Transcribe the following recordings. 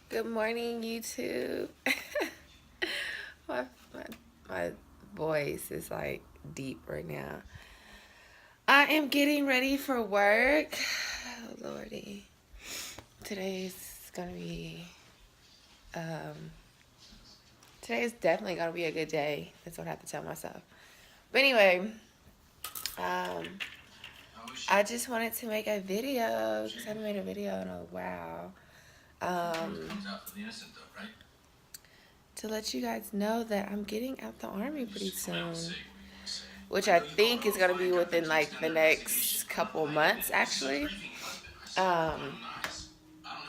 Good morning, YouTube. my, my my voice is like deep right now. I am getting ready for work. Oh, Lordy, today's gonna be um today's definitely gonna be a good day. That's what I have to tell myself. But anyway, um, I just wanted to make a video because I haven't made a video in a while. Um, to let you guys know that I'm getting out the army pretty soon, which I think is going to be within like the next couple months actually. Um,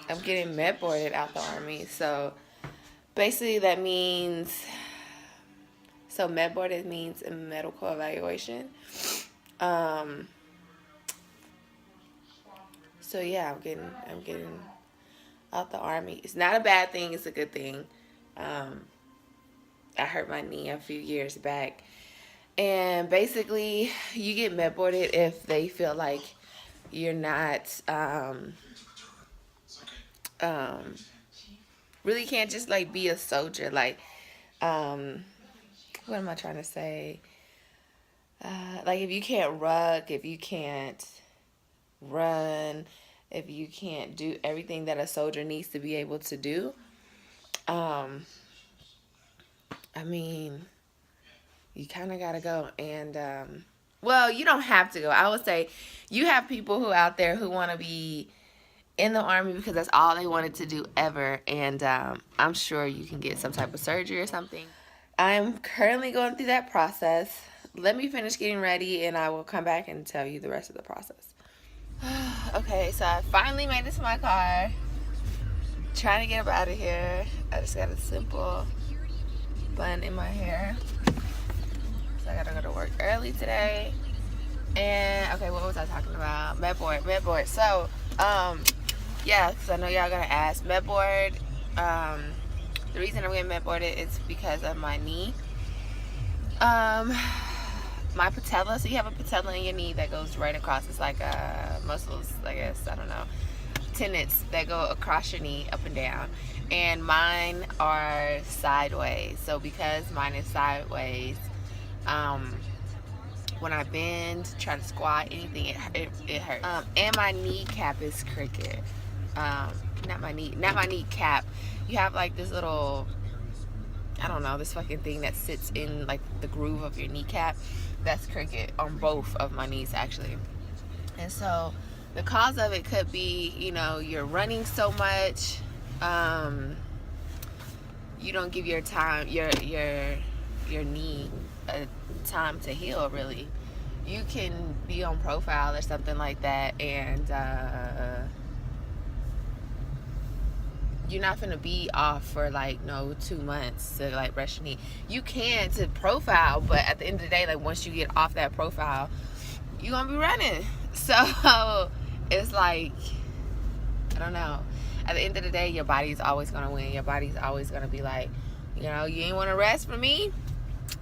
I'm getting med boarded out the army. So basically that means, so med boarded means a medical evaluation. Um, so yeah, I'm getting out the army. It's not a bad thing. It's a good thing. Um, I hurt my knee a few years back. And basically, you get med boarded if they feel like you're not, um, really can't just like be a soldier. Like, what am I trying to say? Like if you can't ruck, if you can't run, if you can't do everything that a soldier needs to be able to do, um, I mean, you kind of got to go. And, well, you don't have to go. I would say you have people who out there who want to be in the army because that's all they wanted to do ever. And I'm sure you can get some type of surgery or something. I'm currently going through that process. Let me finish getting ready and I will come back and tell you the rest of the process. Okay, so I finally made it to my car. Trying to get up out of here. I just got a simple bun in my hair. So I gotta go to work early today. And okay, what was I talking about? Med board. So, yeah, because I know y'all gonna ask. Med board, the reason I'm getting med boarded is because of my knee. My patella, so you have a patella in your knee that goes right across. It's like muscles, I guess, I don't know, tendons that go across your knee up and down. And mine are sideways. So because mine is sideways, when I bend, try to squat, anything, it hurts. And my kneecap is crooked. Not my kneecap. You have like this little, I don't know, this fucking thing that sits in like the groove of your kneecap. That's crooked on both of my knees actually. And so the cause of it could be, you're running so much. You don't give your knee a time to heal really. You can be on profile or something like that and you're not gonna be off for like 2 months to like rest your knee. You can to profile, but at the end of the day, like once you get off that profile, you're gonna be running. So it's like, I don't know. At the end of the day, your body's always gonna win. Your body's always gonna be like, you ain't wanna rest for me,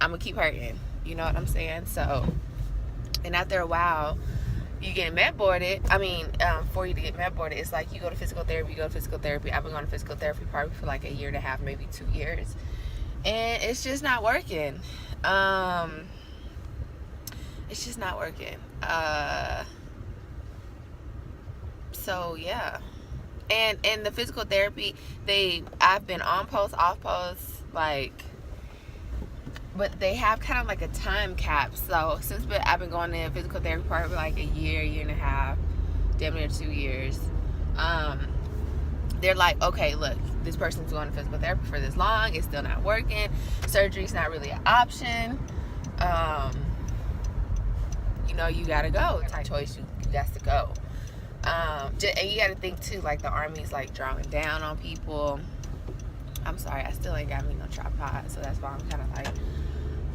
I'm gonna keep hurting. You know what I'm saying? So, and after a while, you get med boarded. For you to get med boarded, it's like you go to physical therapy. I've been going to physical therapy probably for like a year and a half, maybe 2 years, and it's just not working. It's just not working. So yeah, and the physical therapy, I've been on post, off post, like. But they have kind of like a time cap. So since I've been going to physical therapy probably like a year and a half, damn near 2 years, they're like, okay, look, this person's going to physical therapy for this long, it's still not working, surgery's not really an option, you gotta go. It's a choice, you got to go. And you gotta think too, like the army's like drawing down on people. I'm sorry, I still ain't got me no tripod, so that's why I'm kind of like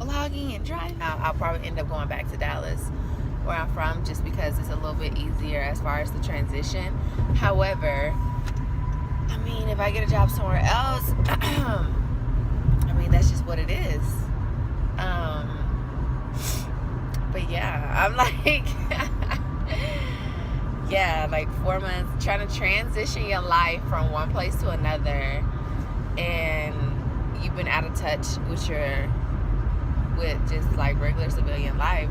vlogging and driving. I'll probably end up going back to Dallas, where I'm from, just because it's a little bit easier as far as the transition. However, if I get a job somewhere else, that's just what it is. But yeah, I'm like, yeah, like 4 months trying to transition your life from one place to another, and you've been out of touch with just like regular civilian life.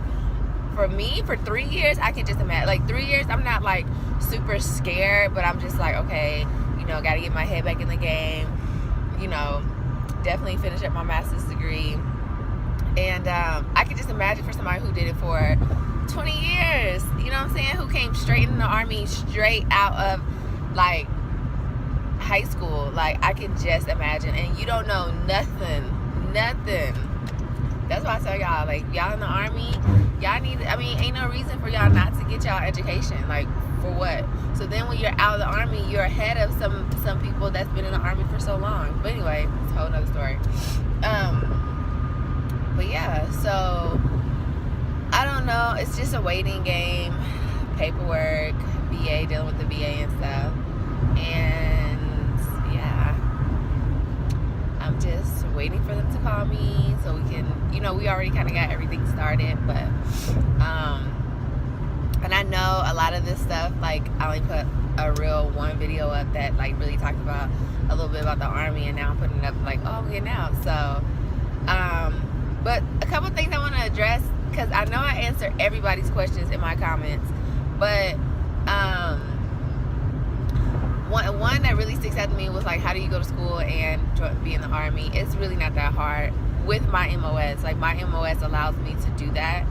For me, for 3 years, I can just imagine, like 3 years, I'm not like super scared, but I'm just like, okay, got to get my head back in the game, definitely finish up my master's degree. And I could just imagine for somebody who did it for 20 years, you know what I'm saying, who came straight in the Army, straight out of like high school. Like, I can just imagine. And you don't know nothing. That's why I tell y'all, like, y'all in the Army, y'all need, ain't no reason for y'all not to get y'all education. Like, for what? So then when you're out of the Army, you're ahead of some people that's been in the Army for so long. But anyway, it's a whole nother story. But yeah, so I don't know. It's just a waiting game. Paperwork, VA, dealing with the VA and stuff. And yeah, I'm just waiting for them to call me so we can, we already kind of got everything started. But, and I know a lot of this stuff, like, I only put a real one video up that, like, really talked about a little bit about the Army, and now I'm putting it up, like, oh, I'm getting out. So, but a couple things I want to address, because I know I answer everybody's questions in my comments, but one that really sticks out to me was like, how do you go to school and be in the Army? It's really not that hard with my MOS. Like, my MOS allows me to do that.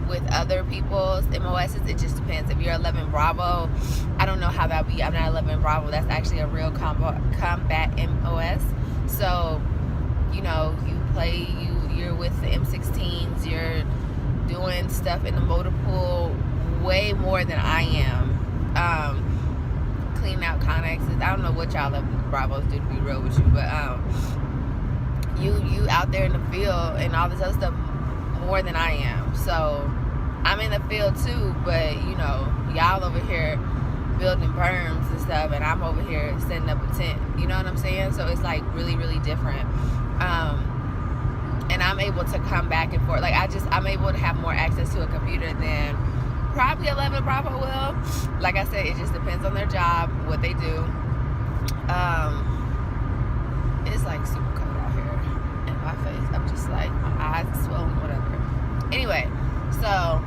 With other people's MOSs, it just depends. If you're 11 Bravo, I don't know how that'll be. I'm not 11 Bravo. That's actually a real combat MOS. So, you're with the M16s, you're doing stuff in the motor pool way more than I am. Cleaning out connexes. I don't know what y'all 11 Bravos do, to be real with you, but you out there in the field and all this other stuff more than I am. So I'm in the field too, but y'all over here building berms and stuff, and I'm over here setting up a tent. You know what I'm saying? So it's like really, really different. And I'm able to come back and forth. Like, I'm able to have more access to a computer than probably 11 Bravo will. Like I said, it just depends on their job, what they do. It's like super cold out here in my face. I'm just like, my eyes are swollen, whatever. Anyway, so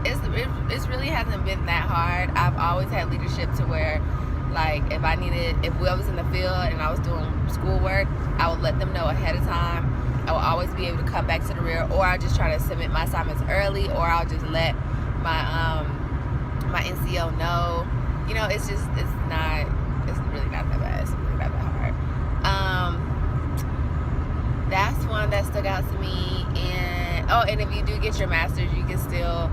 it really hasn't been that hard. I've always had leadership to where, like, if I was in the field and I was doing schoolwork, I would let them know ahead of time. I will always be able to come back to the rear, or I'll just try to submit my assignments early, or I'll just let my my NCO know. It's really not that bad. It's really not that hard. That's one that stuck out to me. And if you do get your master's, you can still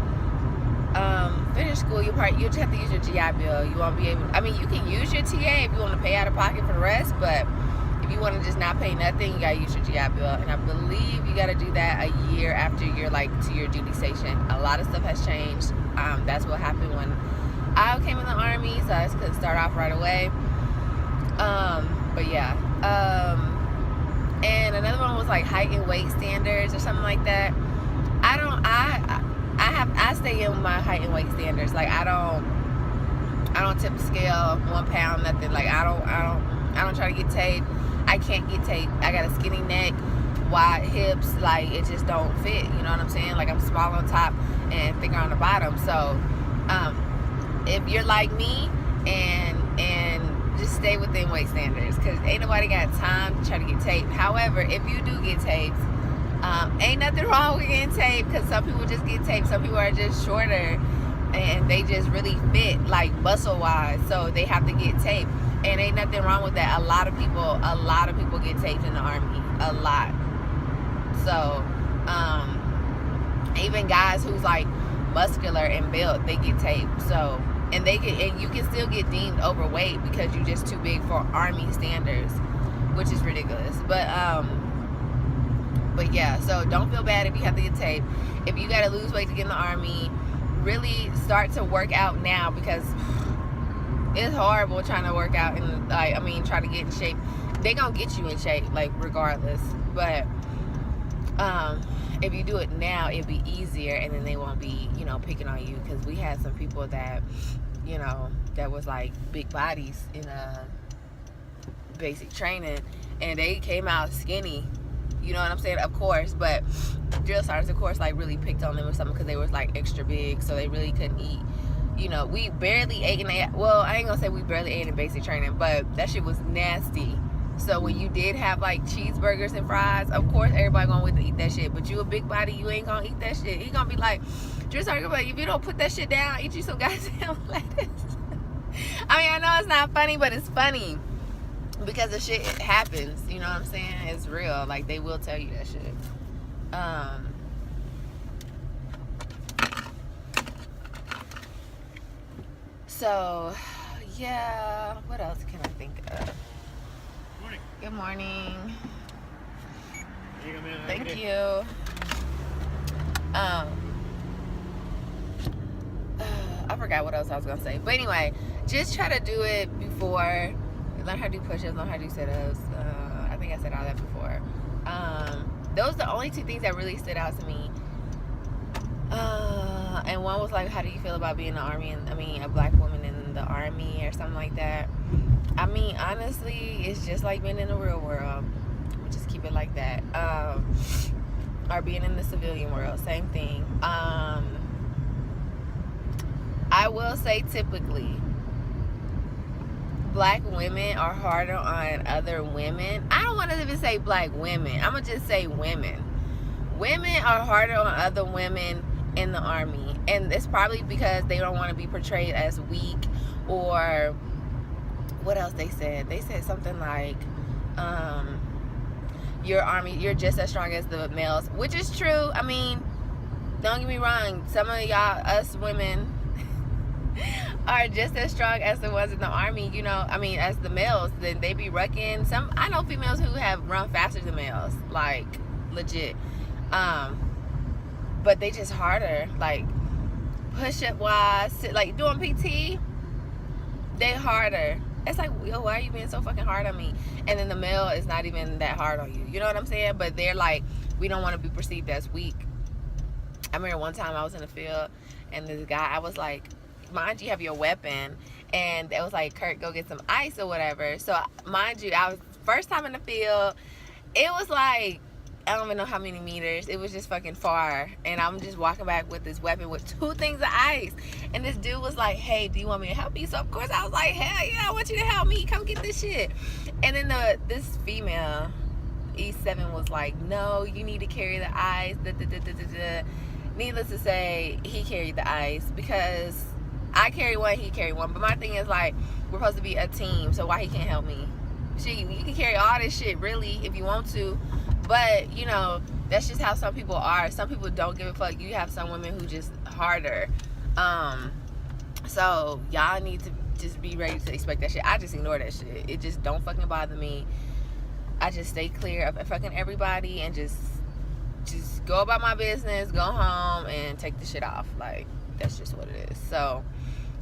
finish school. You just have to use your GI Bill. You won't be able. You can use your TA if you want to pay out of pocket for the rest, but if you want to just not pay nothing, you gotta use your GI Bill. And I believe you gotta do that a year after you're to your duty station. A lot of stuff has changed. That's what happened when I came in the Army, so I just couldn't start off right away. But yeah. And another one was like height and weight standards or something like that. I stay in my height and weight standards. Like, I don't tip the scale 1 pound, nothing. Like, I don't try to get taped. I can't get taped. I got a skinny neck, wide hips. Like, it just don't fit. You know what I'm saying? Like, I'm small on top and thicker on the bottom. So, if you're like me and just stay within weight standards, because ain't nobody got time to try to get taped. However, if you do get taped, ain't nothing wrong with getting taped, because some people just get taped. Some people are just shorter and they just really fit, like, muscle wise, so they have to get taped. And ain't nothing wrong with that. A lot of people get taped in the Army. A lot. So even guys who's like muscular and built, they get taped. So and you can still get deemed overweight because you're just too big for Army standards, which is ridiculous. But yeah, so don't feel bad if you have to get taped. If you gotta lose weight to get in the Army, really start to work out now, because it's horrible trying to work out and try to get in shape. They gonna get you in shape, like, regardless. But If you do it now, it'd be easier, and then they won't be, you know, picking on you. Because we had some people that, you know, that was like big bodies in basic training, and they came out skinny. You know what I'm saying? Of course, but drill sergeants, of course, like really picked on them or something because they was like extra big, so they really couldn't eat. You know, we barely ate well, I ain't gonna say we barely ate in basic training, but that shit was nasty. So when you did have like cheeseburgers and fries, of course everybody gonna want to eat that shit. But you a big body, you ain't gonna eat that shit. He gonna be like, drill sergeant, like, if you don't put that shit down, eat you some goddamn lettuce. I mean, I know it's not funny, but it's funny because the shit happens. You know what I'm saying? It's real. Like, they will tell you that shit. So, yeah, what else can I think of? Morning. Good morning. There you go, man. Thank you. I forgot what else I was gonna say. But anyway, just try to do it before. Learn how to do push-ups, learn how to do sit-ups. I think I said all that before. Those are the only two things that really stood out to me. And one was like, how do you feel about being in the army? And I mean, a black woman in the army or something like that. I mean, honestly, it's just like being in the real world. We'll just keep it like that. Or being in the civilian world, same thing. I will say, typically, black women are harder on other women. I don't want to even say black women. I'm gonna just say women. Women are harder on other women in the army, and it's probably because they don't want to be portrayed as weak. Or what else they said? They said something like, your army, you're just as strong as the males, which is true. I mean, don't get me wrong, some of y'all, us women, are just as strong as the ones in the army, you know. I mean, as the males, then they be wrecking. I know females who have run faster than males, like legit. But they just harder, like push-up wise, like doing PT, they harder. It's like, yo, why are you being so fucking hard on me? And then the male is not even that hard on you. You know what I'm saying? But they're like, we don't want to be perceived as weak. I remember one time I was in the field, and this guy, I was like, mind you, have your weapon, and it was like, Kurt, go get some ice or whatever. So mind you, I was first time in the field. It was like, I don't even know how many meters. It was just fucking far, and I'm just walking back with this weapon with 2 things of ice, and this dude was like, hey, do you want me to help you? So of course I was like, hell yeah, I want you to help me, come get this shit. And then this female E7 was like, no, you need to carry the ice. Needless to say, he carried the ice because I carry one, he carried one. But my thing is, like, we're supposed to be a team, so why he can't help me? Shit, you can carry all this shit, really, if you want to. But, you know, that's just how some people are. Some people don't give a fuck. You have some women who just harder. So, y'all need to just be ready to expect that shit. I just ignore that shit. It just don't fucking bother me. I just stay clear of fucking everybody and just go about my business, go home, and take the shit off. Like, that's just what it is. So,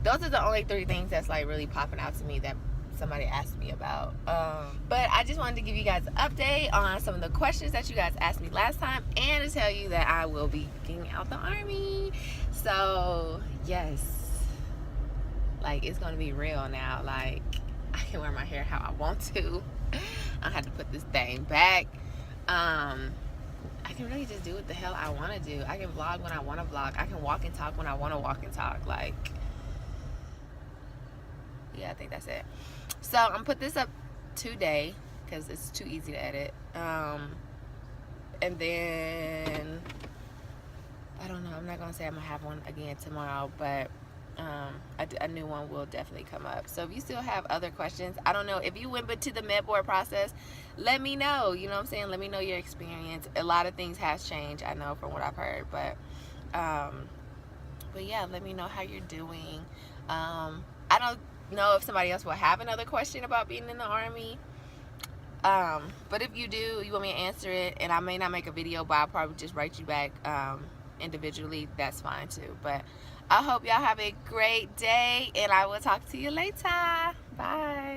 those are the only 3 things that's, like, really popping out to me that somebody asked me about. But I just wanted to give you guys an update on some of the questions that you guys asked me last time, and to tell you that I will be getting out the army. So yes, like, it's gonna be real now. Like, I can wear my hair how I want to. I had to put this thing back. I can really just do what the hell I want to do. I can vlog when I want to vlog. I can walk and talk when I want to walk and talk. Like, yeah, I think that's it. So I'm gonna put this up today because it's too easy to edit. And then I don't know, I'm not gonna say I'm gonna have one again tomorrow, but a new one will definitely come up. So if you still have other questions, I don't know, if you went to the med board process, let me know. You know what I'm saying? Let me know your experience. A lot of things has changed, I know, from what I've heard, but yeah, let me know how you're doing. I don't know if somebody else will have another question about being in the army, but if you do, you want me to answer it, and I may not make a video, but I'll probably just write you back individually. That's fine too. But I hope y'all have a great day, and I will talk to you later. Bye.